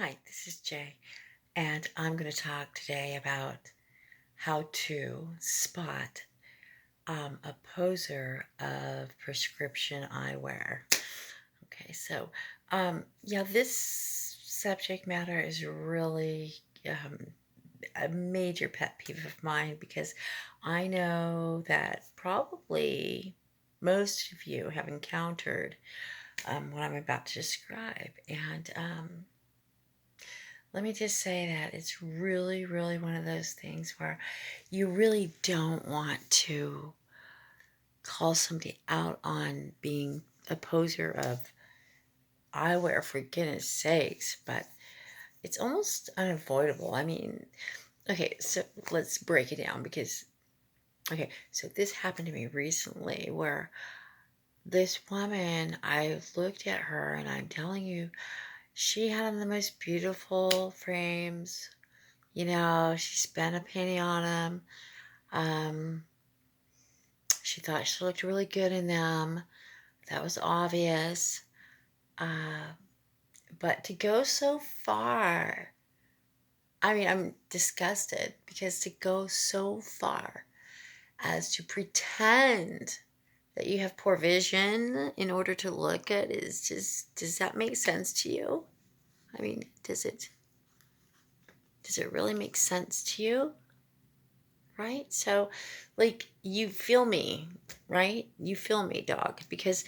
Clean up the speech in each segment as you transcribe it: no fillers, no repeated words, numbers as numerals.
Hi, this is Jay, and I'm going to talk today about how to spot a poser of prescription eyewear. Okay, so yeah, this subject matter is really um, a major pet peeve of mine because I know that probably most of you have encountered what I'm about to describe, and let me just say that it's really, really one of those things where you really don't want to call somebody out on being a poser of eyewear, for goodness sakes, but it's almost unavoidable. I mean, okay, so let's break it down because, okay, so this happened to me recently where this woman, I looked at her and I'm telling you, she had on the most beautiful frames. She spent a penny on them. Um, she thought she looked really good in them. That was obvious. Uh, but to go so far, I mean, I'm disgusted because to go so far as to pretend that you have poor vision in order to look good is just, does that make sense to you? I mean, does it really make sense to you? Right? So, like, you feel me, right? You feel me, dog, because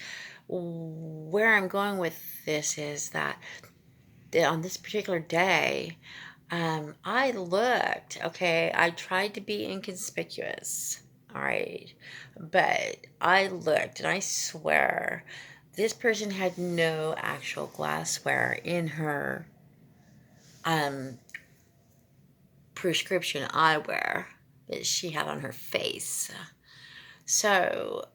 where I'm going with this is that on this particular day, I looked, okay, I tried to be inconspicuous, all right, but I looked and I swear this person had no actual glassware in her um, prescription eyewear that she had on her face. So,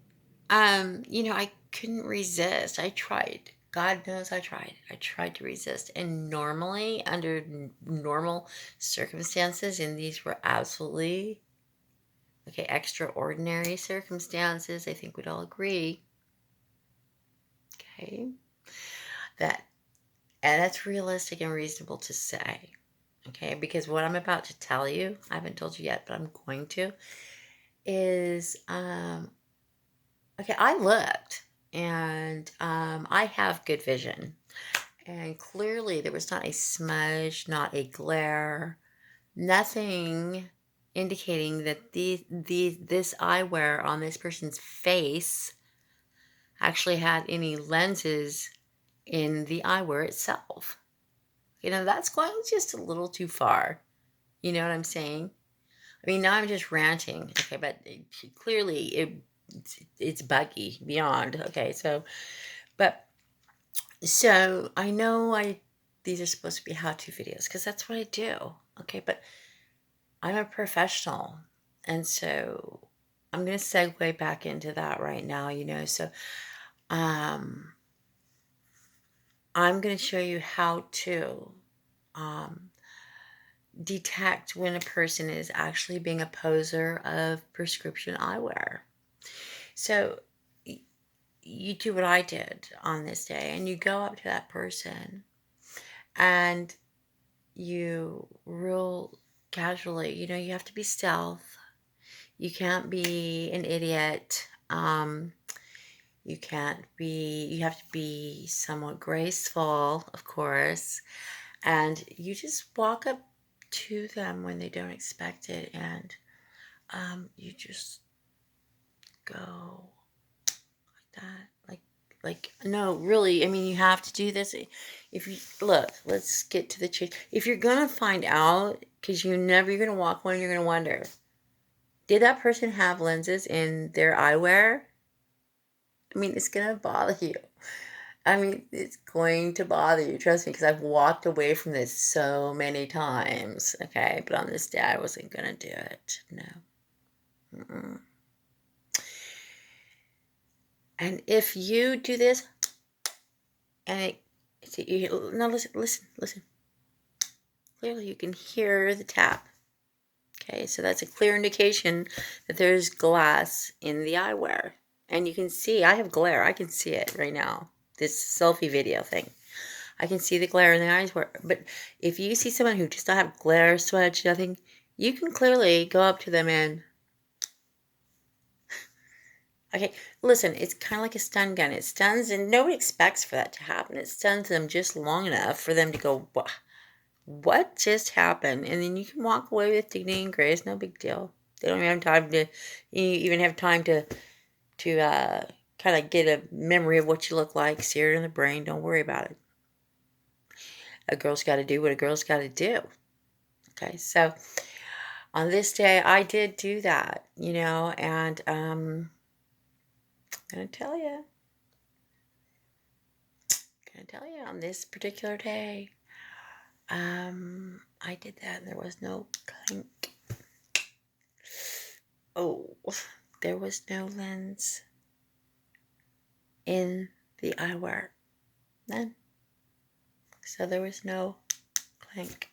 I couldn't resist. I tried. God knows I tried. I tried to resist. And normally, under normal circumstances, and these were absolutely, okay, extraordinary circumstances, I think we'd all agree, okay, that, and that's realistic and reasonable to say, okay, because what I'm about to tell you, I haven't told you yet, but I'm going to, is, okay, I looked and I have good vision. And clearly there was not a smudge, not a glare, nothing indicating that this eyewear on this person's face actually had any lenses in the eyewear itself. That's going just a little too far. You know what I'm saying? I mean, now I'm just ranting, okay, but clearly it's buggy beyond. Okay, but so I know these are supposed to be how-to videos because that's what I do. Okay, but I'm a professional, and so I'm going to segue back into that right now. So um, I'm going to show you how to um, detect when a person is actually being a poser of prescription eyewear. So you do what I did on this day, and you go up to that person and you real casually, you have to be stealth. You can't be an idiot. You have to be somewhat graceful, of course. And you just walk up to them when they don't expect it. And you just go like that. No, really, I mean, you have to do this. If you look, let's get to the chase. If you're gonna find out, because you're gonna walk one, you're gonna wonder, did that person have lenses in their eyewear? I mean, it's gonna bother you. I mean, it's going to bother you. Trust me, because I've walked away from this so many times. Okay, but on this day, I wasn't gonna do it. No. Mm-mm. And if you do this, and now listen. Clearly, you can hear the tap. Okay, so that's a clear indication that there's glass in the eyewear. And you can see, I have glare, I can see it right now. This selfie video thing. I can see the glare in the eyes. But if you see someone who does not have glare, swedge, nothing, you can clearly go up to them and, okay, listen, it's kind of like a stun gun. It stuns, and nobody expects for that to happen. It stuns them just long enough for them to go, what just happened? And then you can walk away with dignity and grace. No big deal. They don't even have time to, you even have time to kind of get a memory of what you look like, sear it in the brain. Don't worry about it. A girl's got to do what a girl's got to do. Okay, so on this day, I did do that, and I'm gonna tell you, on this particular day, I did that, and there was no clink. Oh, there was no lens in the eyewear. None. So there was no clink.